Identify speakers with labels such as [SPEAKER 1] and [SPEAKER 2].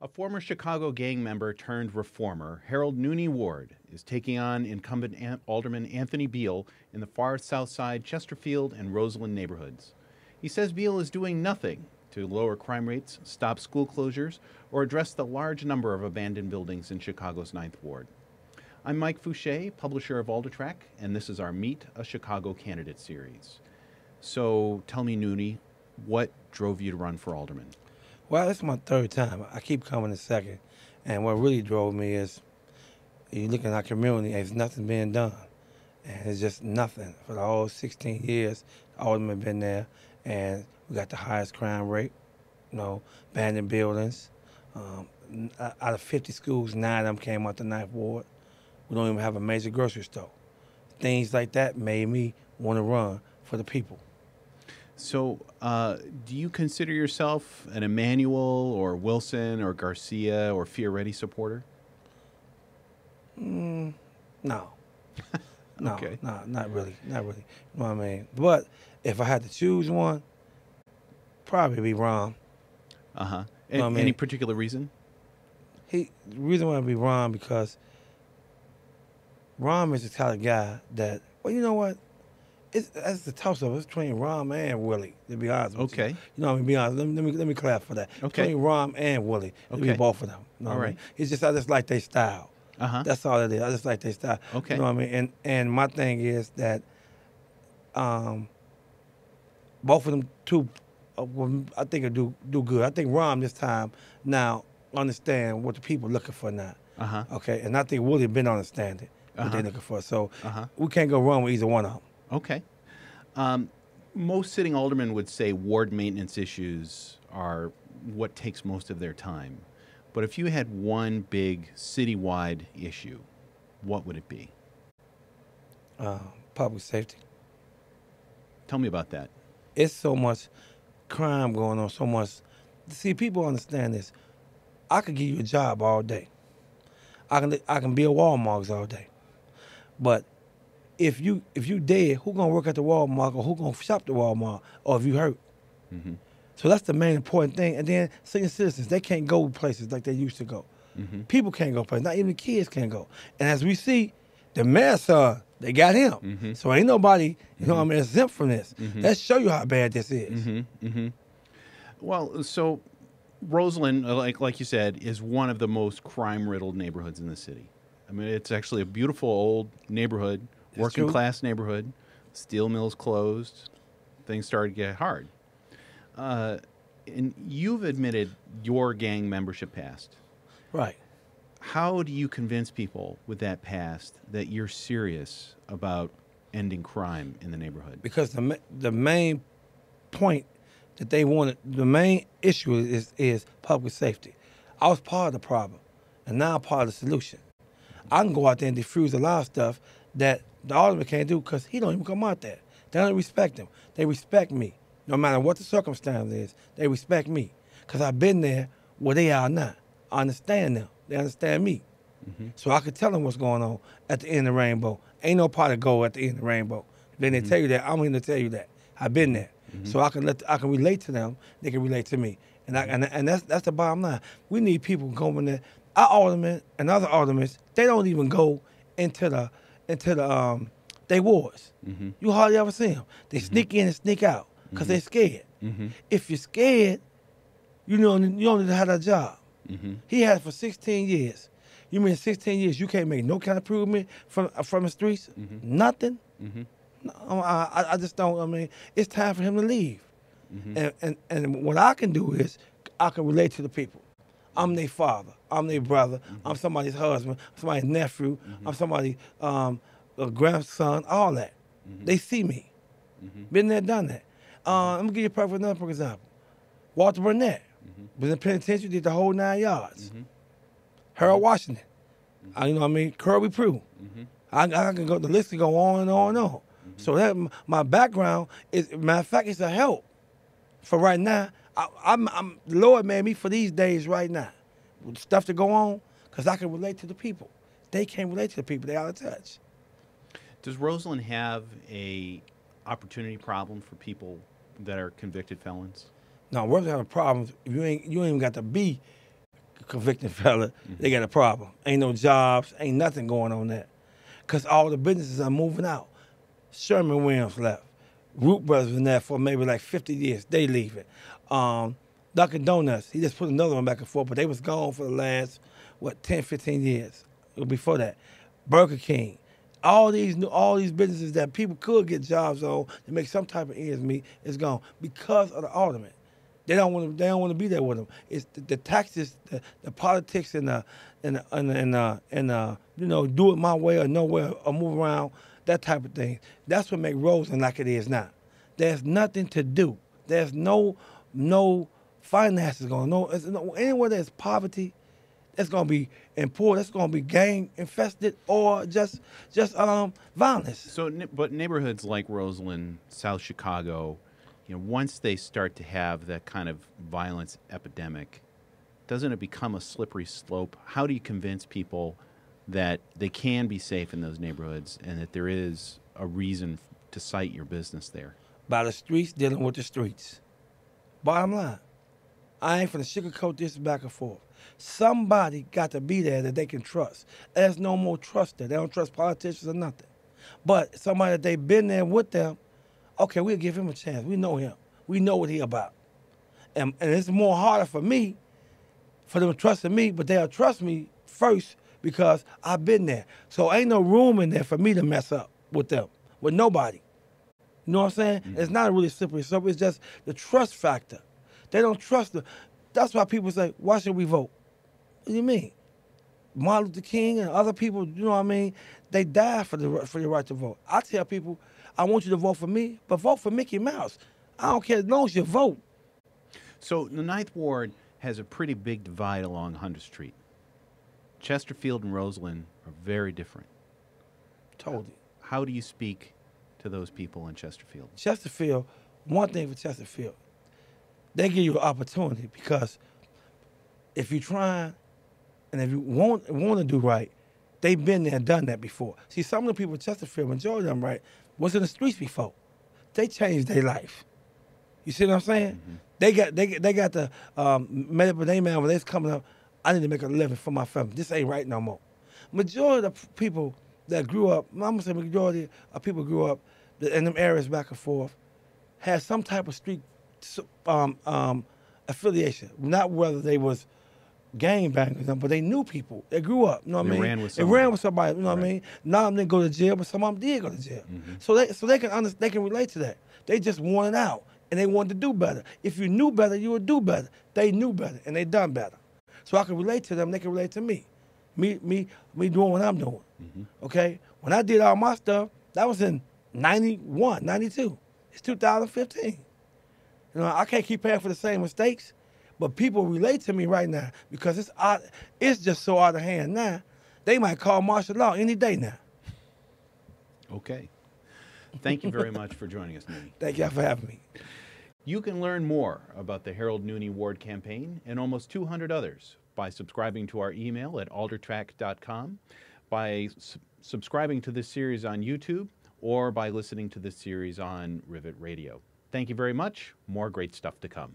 [SPEAKER 1] A former Chicago gang member turned reformer, Harold Noonie Ward, is taking on incumbent Alderman Anthony Beale in the far south side Chesterfield and Rosalyn neighborhoods. He says Beale is doing nothing to lower crime rates, stop school closures, or address the large number of abandoned buildings in Chicago's Ninth Ward. I'm Mike Fouché, publisher of Aldertrack, and this is our Meet a Chicago Candidate series. So tell me, Noonie, what drove you to run for alderman?
[SPEAKER 2] Well, it's my third time. I keep coming in second. And what really drove me is you look at our community, there's nothing being done. And it's just nothing. For the whole 16 years, aldermen been there, and we got the highest crime rate, abandoned buildings. Out of 50 schools, 9 of them came out the Ninth Ward. We don't even have a major grocery store. Things like that made me want to run for the people.
[SPEAKER 1] So, do you consider yourself an Emanuel or Wilson or Garcia or Fioretti supporter?
[SPEAKER 2] No. No,
[SPEAKER 1] Okay.
[SPEAKER 2] no, not really. Not really. You know what I mean? But if I had to choose one, probably be Ron.
[SPEAKER 1] Uh-huh.
[SPEAKER 2] You know what I mean?
[SPEAKER 1] Any particular reason?
[SPEAKER 2] The reason why I'd be Ron, because Ron is the kind of guy that, well, you know what? That's the toss-up. It's between Ron and Willie, to be honest with you.
[SPEAKER 1] Okay.
[SPEAKER 2] You know what I mean? Be honest. Let me clarify that.
[SPEAKER 1] Okay.
[SPEAKER 2] Between Ron and Willie, it'd be both of them. You know
[SPEAKER 1] All
[SPEAKER 2] what I
[SPEAKER 1] right.
[SPEAKER 2] mean? It's just, I just like their style.
[SPEAKER 1] Uh-huh.
[SPEAKER 2] That's all it is. I just like their style.
[SPEAKER 1] Okay.
[SPEAKER 2] You know what I mean? And my thing is that both of them two, I think will do good. I think Ron this time now understand what the people looking for now.
[SPEAKER 1] Uh-huh.
[SPEAKER 2] Okay. And I think Willie been understanding what
[SPEAKER 1] Uh-huh.
[SPEAKER 2] they're looking for. So
[SPEAKER 1] Uh-huh.
[SPEAKER 2] we can't go wrong with either one of them.
[SPEAKER 1] Okay. Most sitting aldermen would say ward maintenance issues are what takes most of their time. But if you had one big citywide issue, what would it be?
[SPEAKER 2] Public safety.
[SPEAKER 1] Tell me about that.
[SPEAKER 2] It's so much crime going on, so much. See, people understand this. I could give you a job all day. I can be a Walmart all day. But if you dead, who gonna work at the Walmart, or who gonna shop the Walmart, or if you hurt?
[SPEAKER 1] Mm-hmm.
[SPEAKER 2] So that's the main important thing. And then senior citizens, they can't go places like they used to go.
[SPEAKER 1] Mm-hmm.
[SPEAKER 2] People can't go places. Not even the kids can go. And as we see, the mayor's son, they got him.
[SPEAKER 1] Mm-hmm.
[SPEAKER 2] So ain't nobody, exempt from this.
[SPEAKER 1] Mm-hmm.
[SPEAKER 2] Let's show you how bad this is.
[SPEAKER 1] Mm-hmm. Mm-hmm. Well, so Rosalyn, like you said, is one of the most crime-riddled neighborhoods in the city. I mean, it's actually a beautiful old neighborhood, working-class neighborhood. Steel mills closed. Things started to get hard. And you've admitted your gang membership past.
[SPEAKER 2] Right.
[SPEAKER 1] How do you convince people with that past that you're serious about ending crime in the neighborhood?
[SPEAKER 2] Because the main point that they wanted, the main issue is public safety. I was part of the problem, and now I'm part of the solution. I can go out there and defuse a lot of stuff that the alderman can't do because he don't even come out there. They don't respect him. They respect me. No matter what the circumstance is, they respect me because I've been there where they are now. I understand them. They understand me.
[SPEAKER 1] Mm-hmm.
[SPEAKER 2] So I could tell them what's going on at the end of the rainbow. Ain't no pot of gold at the end of the rainbow. Then they tell you that, I'm going to tell you that. I've been there.
[SPEAKER 1] Mm-hmm.
[SPEAKER 2] So I can relate to them. They can relate to me. And that's the bottom line. We need people going there. Our aldermen and other aldermen, they don't even go into they wards.
[SPEAKER 1] Mm-hmm.
[SPEAKER 2] You hardly ever see them. They sneak in and sneak out because they're scared.
[SPEAKER 1] Mm-hmm.
[SPEAKER 2] If you're scared, you don't need to have that job.
[SPEAKER 1] Mm-hmm.
[SPEAKER 2] He had it for 16 years. You mean 16 years you can't make no kind of improvement from the streets?
[SPEAKER 1] Mm-hmm.
[SPEAKER 2] Nothing?
[SPEAKER 1] Mm-hmm.
[SPEAKER 2] No, I just don't. I mean, it's time for him to leave.
[SPEAKER 1] Mm-hmm.
[SPEAKER 2] And what I can do is I can relate to the people. I'm their father. I'm their brother.
[SPEAKER 1] Mm-hmm.
[SPEAKER 2] I'm somebody's husband. I'm somebody's nephew.
[SPEAKER 1] Mm-hmm.
[SPEAKER 2] I'm somebody's grandson. All that.
[SPEAKER 1] Mm-hmm.
[SPEAKER 2] They see me.
[SPEAKER 1] Mm-hmm.
[SPEAKER 2] Been there, done that. I'm gonna give you another example. Walter Burnett was in the penitentiary, did the whole 9 yards.
[SPEAKER 1] Mm-hmm.
[SPEAKER 2] Harold Washington. You know what I mean? Kirby Prue.
[SPEAKER 1] Mm-hmm.
[SPEAKER 2] I can go. The list can go on and on and on.
[SPEAKER 1] Mm-hmm.
[SPEAKER 2] So that my background is, matter of fact, it's a help for right now. The Lord made me for these days right now, with stuff to go on, because I can relate to the people. They can't relate to the people. They out of touch.
[SPEAKER 1] Does Rosalyn have a opportunity problem for people that are convicted felons?
[SPEAKER 2] No, we're having problems if you ain't even got to be convicted fella, they got a problem. Ain't no jobs, ain't nothing going on there. Because all the businesses are moving out. Sherman Williams left. Root Brothers been there for maybe like 50 years. They leaving. Dunkin' Donuts, he just put another one back and forth, but they was gone for the last, 10, 15 years before that. Burger King. All these businesses that people could get jobs on to make some type of ends meet is gone because of the alderman. They don't want to be there with them. It's the taxes, the politics, and do it my way or no way or move around, that type of thing. That's what makes Rosalyn like it is now. There's nothing to do. There's no finances going on. Anywhere there's poverty, that's going to be poor. That's going to be gang infested or just violence.
[SPEAKER 1] So, but neighborhoods like Rosalyn, South Chicago, once they start to have that kind of violence epidemic, doesn't it become a slippery slope? How do you convince people that they can be safe in those neighborhoods and that there is a reason to cite your business there?
[SPEAKER 2] By the streets, dealing with the streets. Bottom line, I ain't finna sugarcoat this back and forth. Somebody got to be there that they can trust. There's no more trust there. They don't trust politicians or nothing. But somebody that they've been there with them, okay, we'll give him a chance. We know him. We know what he about. And it's more harder for me, for them to trust in me, but they'll trust me first because I've been there. So ain't no room in there for me to mess up with them, with nobody. You know what I'm saying? Mm-hmm. It's not really slippery slope. It's just the trust factor. They don't trust them. That's why people say, why should we vote? What do you mean? Martin Luther King and other people, you know what I mean? They died for your right to vote. I tell people, I want you to vote for me, but vote for Mickey Mouse. I don't care as long as you vote.
[SPEAKER 1] So the Ninth Ward has a pretty big divide along 100th Street. Chesterfield and Rosalyn are very different.
[SPEAKER 2] Totally.
[SPEAKER 1] How do you speak to those people in Chesterfield?
[SPEAKER 2] Chesterfield, one thing for Chesterfield, they give you an opportunity because if you're trying and if you want to do right, they've been there and done that before. See, some of the people in Chesterfield, majority of them, right, was in the streets before. They changed their life. You see what I'm saying? Mm-hmm. They got the made up a name when they's coming up. I need to make a living for my family. This ain't right no more. Majority of people that grew up, I'm gonna say majority of people grew up in them areas back and forth, had some type of street affiliation. Not whether they was gangbangers, but they knew people. They grew up. You know what I mean? They ran with somebody. You know what I mean? None of them didn't go to jail, but some of them did go to jail. Mm-hmm. So they can they can relate to that. They just wanted out and they wanted to do better. If you knew better, you would do better. They knew better and they done better. So I can relate to them. They can relate to me. Me doing what I'm doing. Mm-hmm. Okay? When I did all my stuff, that was in 91, 92. It's 2015. You know, I can't keep paying for the same mistakes, but people relate to me right now because it's just so out of hand now. They might call martial law any day now.
[SPEAKER 1] Okay. Thank you very much for joining us, Noonie.
[SPEAKER 2] Thank you for having me.
[SPEAKER 1] You can learn more about the Harold Noonie Ward campaign and almost 200 others by subscribing to our email at aldertrack.com, by subscribing to this series on YouTube, or by listening to this series on Rivet Radio. Thank you very much. More great stuff to come.